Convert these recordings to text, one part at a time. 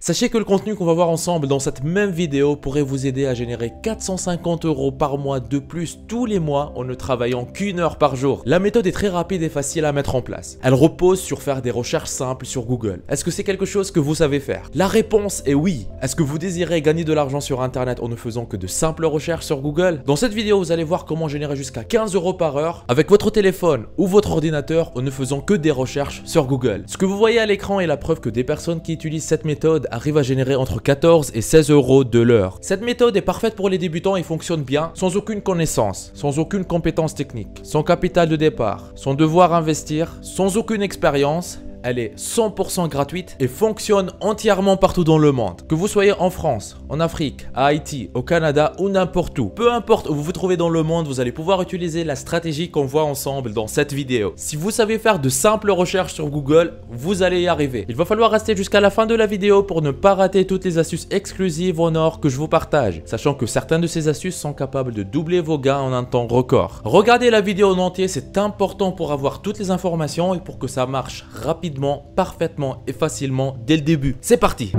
Sachez que le contenu qu'on va voir ensemble dans cette même vidéo pourrait vous aider à générer 450 € par mois de plus tous les mois en ne travaillant qu'1 heure par jour. La méthode est très rapide et facile à mettre en place. Elle repose sur faire des recherches simples sur Google. Est-ce que c'est quelque chose que vous savez faire? La réponse est oui. Est-ce que vous désirez gagner de l'argent sur Internet en ne faisant que de simples recherches sur Google? Dans cette vidéo, vous allez voir comment générer jusqu'à 15 € par heure avec votre téléphone ou votre ordinateur en ne faisant que des recherches sur Google. Ce que vous voyez à l'écran est la preuve que des personnes qui utilisent cette méthode arrivent à générer entre 14 et 16 € de l'heure. Cette méthode est parfaite pour les débutants et fonctionne bien sans aucune connaissance, sans aucune compétence technique, sans capital de départ, sans devoir investir, sans aucune expérience. Elle est 100% gratuite et fonctionne entièrement partout dans le monde. Que vous soyez en France, en Afrique, à Haïti, au Canada ou n'importe où. Peu importe où vous vous trouvez dans le monde, vous allez pouvoir utiliser la stratégie qu'on voit ensemble dans cette vidéo. Si vous savez faire de simples recherches sur Google, vous allez y arriver. Il va falloir rester jusqu'à la fin de la vidéo pour ne pas rater toutes les astuces exclusives en or que je vous partage. Sachant que certaines de ces astuces sont capables de doubler vos gains en un temps record. Regardez la vidéo en entier, c'est important pour avoir toutes les informations et pour que ça marche rapidement, parfaitement et facilement dès le début. C'est parti!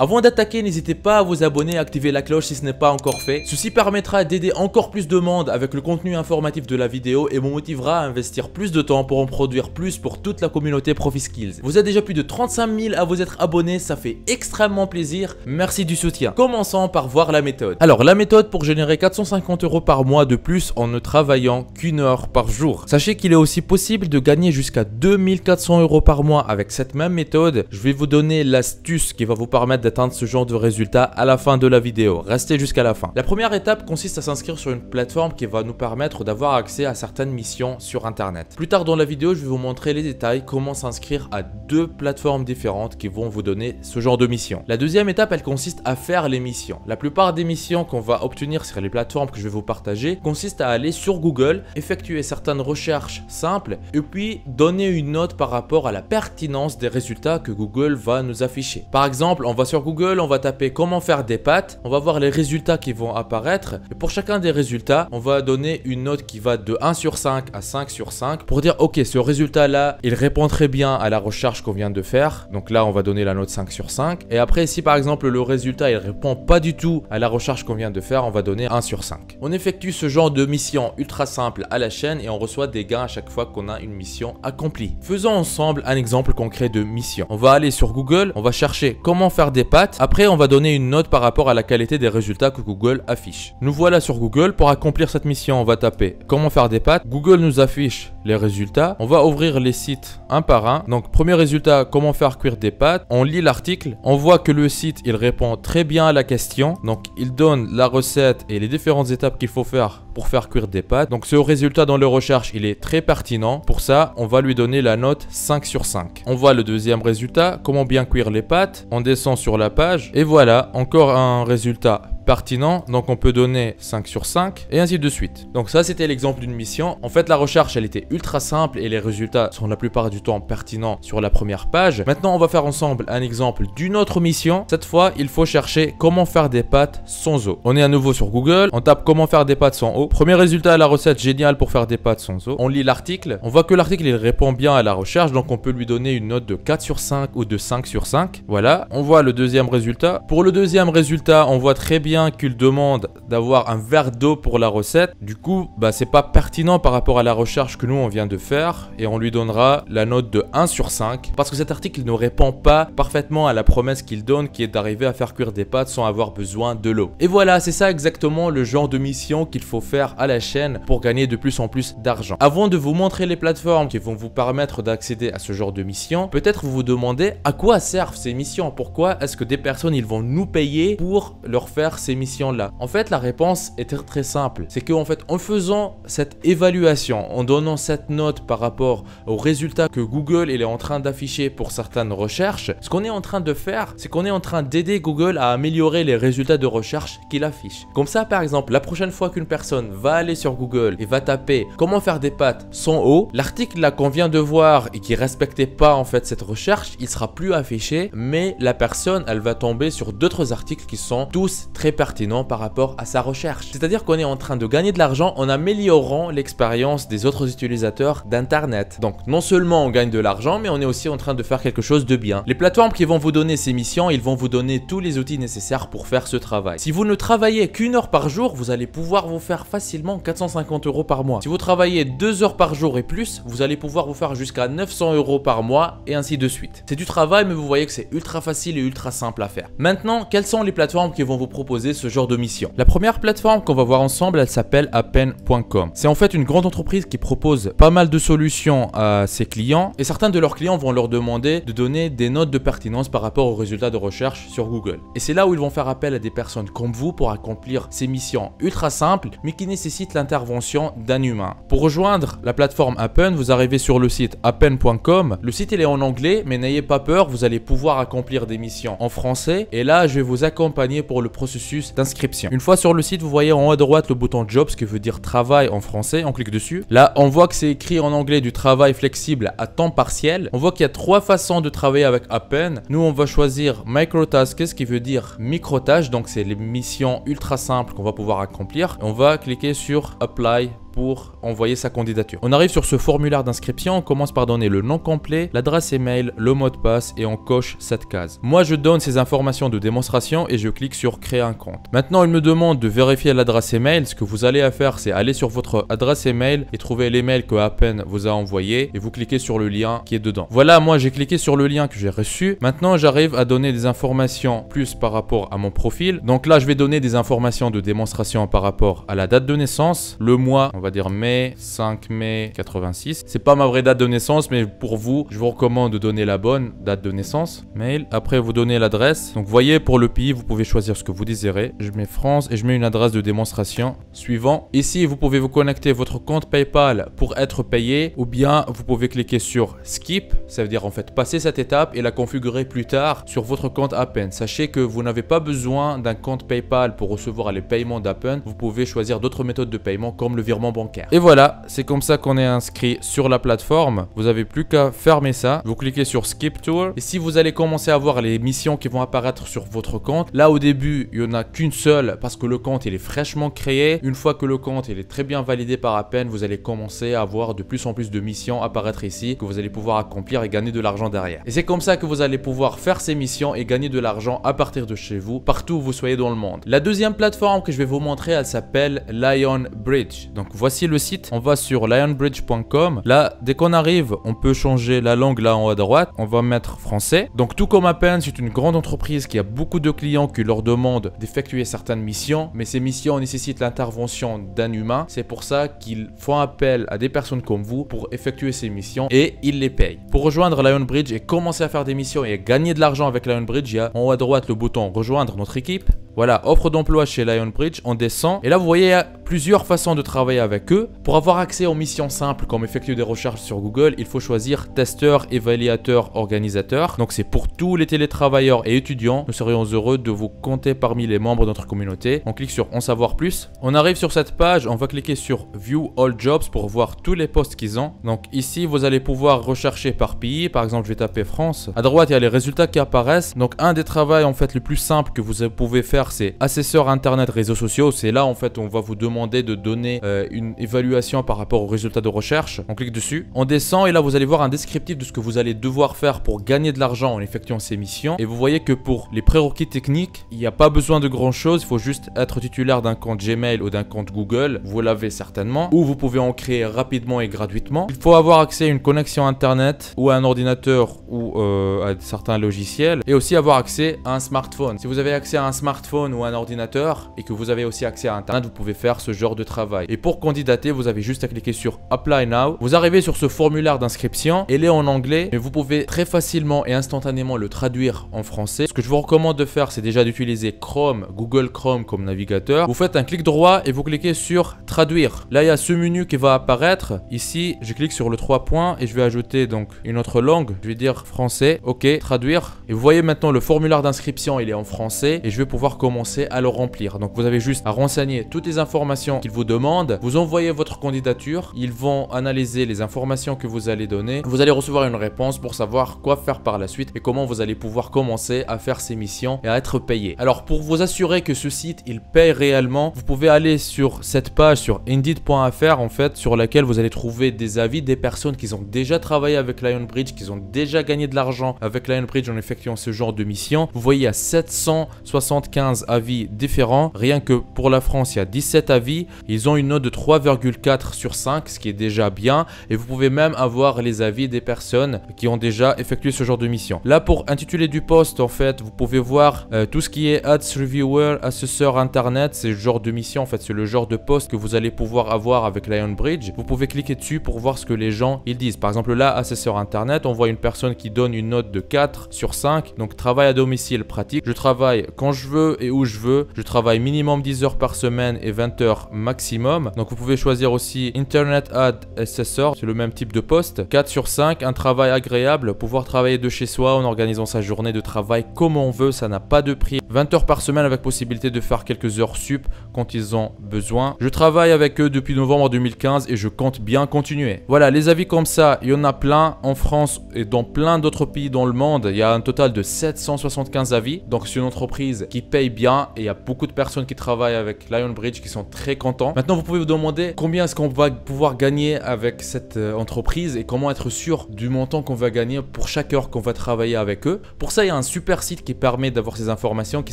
Avant d'attaquer, n'hésitez pas à vous abonner et activer la cloche si ce n'est pas encore fait. Ceci permettra d'aider encore plus de monde avec le contenu informatif de la vidéo et me motivera à investir plus de temps pour en produire plus pour toute la communauté ProfiSkills. Vous êtes déjà plus de 35 000 à vous être abonnés, ça fait extrêmement plaisir. Merci du soutien. Commençons par voir la méthode. Alors, la méthode pour générer 450 € par mois de plus en ne travaillant qu'1 heure par jour. Sachez qu'il est aussi possible de gagner jusqu'à 2400 € par mois avec cette même méthode. Je vais vous donner l'astuce qui va vous permettre d'atteindre ce genre de résultats à la fin de la vidéo. Restez jusqu'à la fin. La première étape consiste à s'inscrire sur une plateforme qui va nous permettre d'avoir accès à certaines missions sur Internet. Plus tard dans la vidéo, je vais vous montrer les détails, comment s'inscrire à 2 plateformes différentes qui vont vous donner ce genre de missions. La deuxième étape, elle consiste à faire les missions. La plupart des missions qu'on va obtenir sur les plateformes que je vais vous partager consistent à aller sur Google, effectuer certaines recherches simples et puis donner une note par rapport à la pertinence des résultats que Google va nous afficher. Par exemple, on va sur Google, on va taper comment faire des pâtes, on va voir les résultats qui vont apparaître et pour chacun des résultats, on va donner une note qui va de 1 sur 5 à 5 sur 5 pour dire ok, ce résultat là, il répond très bien à la recherche qu'on vient de faire. Donc là, on va donner la note 5 sur 5 et après si par exemple le résultat il répond pas du tout à la recherche qu'on vient de faire, on va donner 1 sur 5. On effectue ce genre de mission ultra simple à la chaîne et on reçoit des gains à chaque fois qu'on a une mission accomplie. Faisons ensemble un exemple concret de mission. On va aller sur Google, on va chercher comment faire des pâtes. Après, on va donner une note par rapport à la qualité des résultats que Google affiche. Nous voilà sur Google. Pour accomplir cette mission, on va taper comment faire des pâtes. Google nous affiche les résultats. On va ouvrir les sites un par un. Donc, premier résultat, comment faire cuire des pâtes. On lit l'article. On voit que le site, il répond très bien à la question. Donc, il donne la recette et les différentes étapes qu'il faut faire pour faire cuire des pâtes. Donc, ce résultat dans les recherches, il est très pertinent. Pour ça, on va lui donner la note 5 sur 5. On voit le deuxième résultat, comment bien cuire les pâtes. On descend sur la page et voilà, encore un résultat pertinent, donc on peut donner 5 sur 5 et ainsi de suite. Donc ça c'était l'exemple d'une mission. En fait la recherche elle était ultra simple et les résultats sont la plupart du temps pertinents sur la première page. Maintenant on va faire ensemble un exemple d'une autre mission. Cette fois il faut chercher comment faire des pâtes sans eau. On est à nouveau sur Google, on tape comment faire des pâtes sans eau. Premier résultat, la recette géniale pour faire des pâtes sans eau. On lit l'article, on voit que l'article il répond bien à la recherche, donc on peut lui donner une note de 4 sur 5 ou de 5 sur 5. Voilà, on voit le deuxième résultat. Pour le deuxième résultat, on voit très bien qu'il demande d'avoir un verre d'eau pour la recette. Du coup, c'est pas pertinent par rapport à la recherche que nous on vient de faire et on lui donnera la note de 1 sur 5 parce que cet article ne répond pas parfaitement à la promesse qu'il donne qui est d'arriver à faire cuire des pâtes sans avoir besoin de l'eau. Et voilà, c'est ça exactement le genre de mission qu'il faut faire à la chaîne pour gagner de plus en plus d'argent. Avant de vous montrer les plateformes qui vont vous permettre d'accéder à ce genre de mission, peut-être vous vous demandez à quoi servent ces missions? Pourquoi est-ce que des personnes ils vont nous payer pour leur faire ces missions-là? En fait, la réponse est très simple. C'est qu'en fait, en faisant cette évaluation, en donnant cette note par rapport aux résultats que Google il est en train d'afficher pour certaines recherches, ce qu'on est en train de faire, c'est qu'on est en train d'aider Google à améliorer les résultats de recherche qu'il affiche. Comme ça, par exemple, la prochaine fois qu'une personne va aller sur Google et va taper comment faire des pâtes sans eau, l'article là qu'on vient de voir et qui respectait pas en fait cette recherche, il sera plus affiché, mais la personne elle va tomber sur d'autres articles qui sont tous très très pertinent par rapport à sa recherche. C'est-à-dire qu'on est en train de gagner de l'argent en améliorant l'expérience des autres utilisateurs d'Internet. Donc non seulement on gagne de l'argent, mais on est aussi en train de faire quelque chose de bien. Les plateformes qui vont vous donner ces missions, ils vont vous donner tous les outils nécessaires pour faire ce travail. Si vous ne travaillez qu'une heure par jour, vous allez pouvoir vous faire facilement 450 € par mois. Si vous travaillez 2 heures par jour et plus, vous allez pouvoir vous faire jusqu'à 900 € par mois et ainsi de suite. C'est du travail, mais vous voyez que c'est ultra facile et ultra simple à faire. Maintenant, quelles sont les plateformes qui vont vous proposer ce genre de mission? La première plateforme qu'on va voir ensemble, elle s'appelle Appen.com. C'est en fait une grande entreprise qui propose pas mal de solutions à ses clients et certains de leurs clients vont leur demander de donner des notes de pertinence par rapport aux résultats de recherche sur Google. Et c'est là où ils vont faire appel à des personnes comme vous pour accomplir ces missions ultra simples mais qui nécessitent l'intervention d'un humain. Pour rejoindre la plateforme Appen, vous arrivez sur le site appen.com. Le site il est en anglais, mais n'ayez pas peur, vous allez pouvoir accomplir des missions en français et là je vais vous accompagner pour le processus d'inscription. Une fois sur le site, vous voyez en haut à droite le bouton Jobs qui veut dire travail en français, on clique dessus. Là on voit que c'est écrit en anglais du travail flexible à temps partiel. On voit qu'il y a 3 façons de travailler avec Appen. Nous on va choisir Microtasks qui veut dire micro-tâches, donc c'est les missions ultra simples qu'on va pouvoir accomplir. On va cliquer sur Apply pour envoyer sa candidature. On arrive sur ce formulaire d'inscription, on commence par donner le nom complet, l'adresse email, le mot de passe et on coche cette case. Moi je donne ces informations de démonstration et je clique sur créer un compte. Maintenant il me demande de vérifier l'adresse email. Ce que vous allez faire c'est aller sur votre adresse email et trouver l'email que Appen vous a envoyé et vous cliquez sur le lien qui est dedans. Voilà, moi j'ai cliqué sur le lien que j'ai reçu. Maintenant j'arrive à donner des informations plus par rapport à mon profil. Donc là je vais donner des informations de démonstration par rapport à la date de naissance, le mois, on va dire mai, 5 mai 86. C'est pas ma vraie date de naissance, mais pour vous, je vous recommande de donner la bonne date de naissance. Mail. Après, vous donnez l'adresse. Donc, vous voyez, pour le pays, vous pouvez choisir ce que vous désirez. Je mets France et je mets une adresse de démonstration. Suivant. Ici, vous pouvez vous connecter votre compte PayPal pour être payé ou bien vous pouvez cliquer sur Skip. Ça veut dire en fait passer cette étape et la configurer plus tard sur votre compte Appen. Sachez que vous n'avez pas besoin d'un compte PayPal pour recevoir les paiements d'Appen. Vous pouvez choisir d'autres méthodes de paiement comme le virement bancaire. Et voilà, c'est comme ça qu'on est inscrit sur la plateforme. Vous n'avez plus qu'à fermer ça. Vous cliquez sur Skip Tour. Et si vous allez commencer à voir les missions qui vont apparaître sur votre compte, là au début, il n'y en a qu'une seule parce que le compte il est fraîchement créé. Une fois que le compte il est très bien validé par Appen, vous allez commencer à voir de plus en plus de missions apparaître ici que vous allez pouvoir accomplir et gagner de l'argent derrière. Et c'est comme ça que vous allez pouvoir faire ces missions et gagner de l'argent à partir de chez vous, partout où vous soyez dans le monde. La deuxième plateforme que je vais vous montrer, elle s'appelle Lionbridge. Donc voici le site, on va sur lionbridge.com. Là, dès qu'on arrive, on peut changer la langue là en haut à droite. On va mettre français. Donc tout comme Appen, c'est une grande entreprise qui a beaucoup de clients qui leur demandent d'effectuer certaines missions, mais ces missions nécessitent l'intervention d'un humain. C'est pour ça qu'ils font appel à des personnes comme vous pour effectuer ces missions et ils les payent. Pour rejoindre Lionbridge et commencer à faire des missions et gagner de l'argent avec Lionbridge, il y a en haut à droite le bouton rejoindre notre équipe. Voilà, offre d'emploi chez Lionbridge, on descend. Et là, vous voyez, il y a plusieurs façons de travailler avec eux. Pour avoir accès aux missions simples comme effectuer des recherches sur Google, il faut choisir testeur, évaluateur, organisateur. Donc c'est pour tous les télétravailleurs et étudiants. Nous serions heureux de vous compter parmi les membres de notre communauté. On clique sur en savoir plus. On arrive sur cette page, on va cliquer sur View All Jobs pour voir tous les postes qu'ils ont. Donc ici, vous allez pouvoir rechercher par pays. Par exemple, je vais taper France. À droite, il y a les résultats qui apparaissent. Donc un des travaux en fait le plus simple que vous pouvez faire, c'est assesseur internet réseaux sociaux. C'est là en fait on va vous demander de donner une évaluation par rapport aux résultats de recherche. On clique dessus, on descend et là vous allez voir un descriptif de ce que vous allez devoir faire pour gagner de l'argent en effectuant ces missions. Et vous voyez que pour les prérequis techniques, il n'y a pas besoin de grand chose. Il faut juste être titulaire d'un compte Gmail ou d'un compte Google. Vous l'avez certainement, ou vous pouvez en créer rapidement et gratuitement. Il faut avoir accès à une connexion internet ou à un ordinateur ou à certains logiciels, et aussi avoir accès à un smartphone. Si vous avez accès à un smartphone ou un ordinateur et que vous avez aussi accès à internet, vous pouvez faire ce genre de travail. Et pour candidater, vous avez juste à cliquer sur Apply Now. Vous arrivez sur ce formulaire d'inscription, il est en anglais, mais vous pouvez très facilement et instantanément le traduire en français. Ce que je vous recommande de faire, c'est déjà d'utiliser Chrome, Google Chrome comme navigateur. Vous faites un clic droit et vous cliquez sur traduire. Là, il y a ce menu qui va apparaître. Ici, je clique sur le 3 points et je vais ajouter donc une autre langue. Je vais dire français, ok, traduire. Et vous voyez maintenant le formulaire d'inscription, il est en français et je vais pouvoir commencer à le remplir. Donc vous avez juste à renseigner toutes les informations qu'ils vous demandent, vous envoyez votre candidature, ils vont analyser les informations que vous allez donner, vous allez recevoir une réponse pour savoir quoi faire par la suite et comment vous allez pouvoir commencer à faire ces missions et à être payé. Alors pour vous assurer que ce site il paye réellement, vous pouvez aller sur cette page sur Indeed.fr en fait, sur laquelle vous allez trouver des avis des personnes qui ont déjà travaillé avec Lionbridge, qui ont déjà gagné de l'argent avec Lionbridge en effectuant ce genre de mission. Vous voyez, il y a 775 avis différents. Rien que pour la France, il y a 17 avis. Ils ont une note de 3,4 sur 5, ce qui est déjà bien. Et vous pouvez même avoir les avis des personnes qui ont déjà effectué ce genre de mission. Là, pour intituler du poste, en fait, vous pouvez voir tout ce qui est Ads Reviewer, assesseur internet. C'est le genre de mission, en fait, c'est le genre de poste que vous allez pouvoir avoir avec Lionbridge. Vous pouvez cliquer dessus pour voir ce que les gens ils disent. Par exemple, là, assesseur internet, on voit une personne qui donne une note de 4 sur 5. Donc, travail à domicile pratique. Je travaille quand je veux et où je veux. Je travaille minimum 10 heures par semaine et 20 heures maximum. Donc, vous pouvez choisir aussi Internet Ad Assessor. C'est le même type de poste. 4 sur 5, un travail agréable. Pouvoir travailler de chez soi en organisant sa journée de travail comme on veut. Ça n'a pas de prix. 20 heures par semaine avec possibilité de faire quelques heures sup quand ils ont besoin. Je travaille avec eux depuis novembre 2015 et je compte bien continuer. Voilà, les avis comme ça, il y en a plein en France et dans plein d'autres pays dans le monde. Il y a un total de 775 avis. Donc c'est une entreprise qui paye bien et il y a beaucoup de personnes qui travaillent avec Lionbridge qui sont très contents. Maintenant, vous pouvez vous demander combien est-ce qu'on va pouvoir gagner avec cette entreprise et comment être sûr du montant qu'on va gagner pour chaque heure qu'on va travailler avec eux. Pour ça, il y a un super site qui permet d'avoir ces informations qui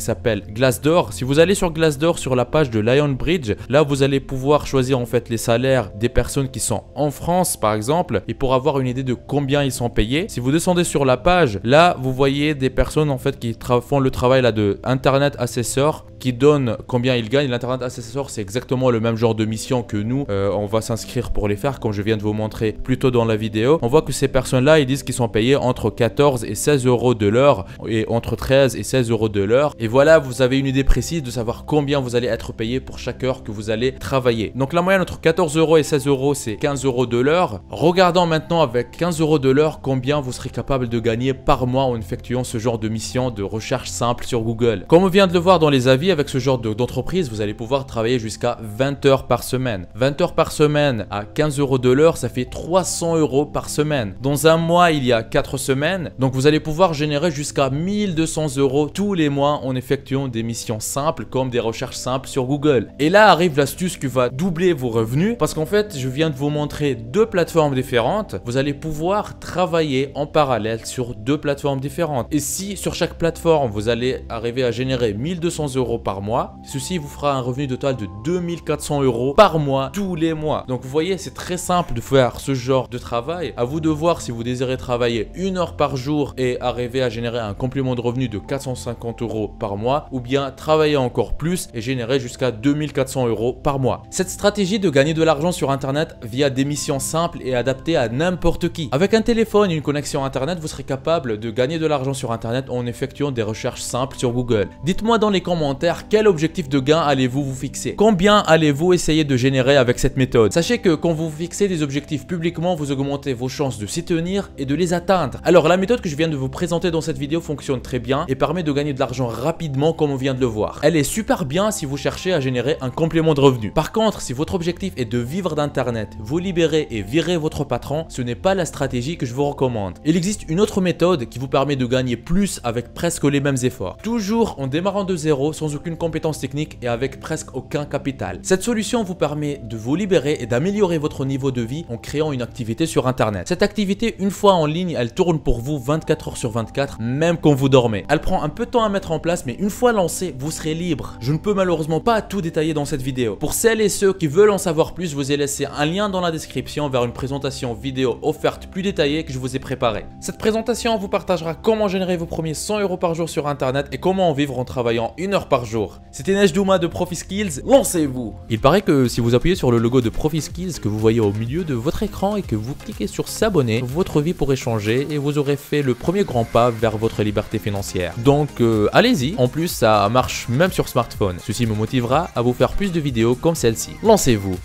s'appelle Glassdoor. Si vous allez sur Glassdoor sur la page de Lionbridge, là vous allez pouvoir choisir en fait les salaires des personnes qui sont en France par exemple et pour avoir une idée de combien ils sont payés. Si vous descendez sur la page, là vous voyez des personnes en fait qui font le travail là de Internet Assessor qui donne combien ils gagnent. L'Internet Assessor, c'est exactement le même genre de mission que nous, on va s'inscrire pour les faire, comme je viens de vous montrer plus tôt dans la vidéo. On voit que ces personnes-là, ils disent qu'ils sont payés entre 14 et 16 euros de l'heure et entre 13 et 16 euros de l'heure. Et voilà, vous avez une idée précise de savoir combien vous allez être payé pour chaque heure que vous allez travailler. Donc la moyenne entre 14 euros et 16 euros, c'est 15 euros de l'heure. Regardons maintenant avec 15 euros de l'heure combien vous serez capable de gagner par mois en effectuant ce genre de mission de recherche simple sur Google. Comme on vient de le voir dans les avis, avec ce genre d'entreprise, vous allez pouvoir travailler jusqu'à 20 heures par semaine. 20 heures par semaine à 15 euros de l'heure, ça fait 300 euros par semaine. Dans un mois, il y a 4 semaines. Donc, vous allez pouvoir générer jusqu'à 1200 euros tous les mois en effectuant des missions simples comme des recherches simples sur Google. Et là arrive l'astuce qui va doubler vos revenus parce qu'en fait, je viens de vous montrer deux plateformes différentes. Vous allez pouvoir travailler en parallèle sur deux plateformes différentes. Et si sur chaque plateforme, vous allez arriver à générer 1200 euros par mois, ceci vous fera un revenu total de 2400 euros par mois, tous les mois. Donc vous voyez, c'est très simple de faire ce genre de travail. À vous de voir si vous désirez travailler 1 heure par jour et arriver à générer un complément de revenu de 450 euros par mois, ou bien travailler encore plus et générer jusqu'à 2400 euros par mois. Cette stratégie de gagner de l'argent sur Internet via des missions simples et adaptées à n'importe qui. Avec un téléphone et une connexion Internet, vous serez capable de gagner de l'argent sur Internet en effectuant des recherches simples sur Google. Dites-moi dans les commentaires quel objectif de gain allez-vous vous fixer? Combien allez-vous essayer de générer avec cette méthode? Sachez que quand vous fixez des objectifs publiquement, vous augmentez vos chances de s'y tenir et de les atteindre. Alors la méthode que je viens de vous présenter dans cette vidéo fonctionne très bien et permet de gagner de l'argent rapidement comme on vient de le voir. Elle est super bien si vous cherchez à générer un complément de revenu. Par contre, si votre objectif est de vivre d'internet, vous libérer et virer votre patron, ce n'est pas la stratégie que je vous recommande. Il existe une autre méthode qui vous permet de gagner plus avec presque les mêmes efforts. Toujours en démarrant de zéro, sans aucune compétence technique et avec presque aucun capital. Cette solution vous permet de vous libérer et d'améliorer votre niveau de vie en créant une activité sur internet. Cette activité, une fois en ligne, elle tourne pour vous 24 heures sur 24, même quand vous dormez. Elle prend un peu de temps à mettre en place, mais une fois lancée, vous serez libre. Je ne peux malheureusement pas tout détailler dans cette vidéo. Pour celles et ceux qui veulent en savoir plus, je vous ai laissé un lien dans la description vers une présentation vidéo offerte plus détaillée que je vous ai préparée. Cette présentation vous partagera comment générer vos premiers 100 euros par jour sur internet et comment en vivre en travaillant 1 heure par jour. C'était Nejdouma de ProfiSkills, lancez-vous! Il paraît que si vous appuyez sur le logo de ProfiSkills que vous voyez au milieu de votre écran et que vous cliquez sur s'abonner, votre vie pourrait changer et vous aurez fait le premier grand pas vers votre liberté financière. Donc allez-y, en plus ça marche même sur smartphone. Ceci me motivera à vous faire plus de vidéos comme celle-ci. Lancez-vous!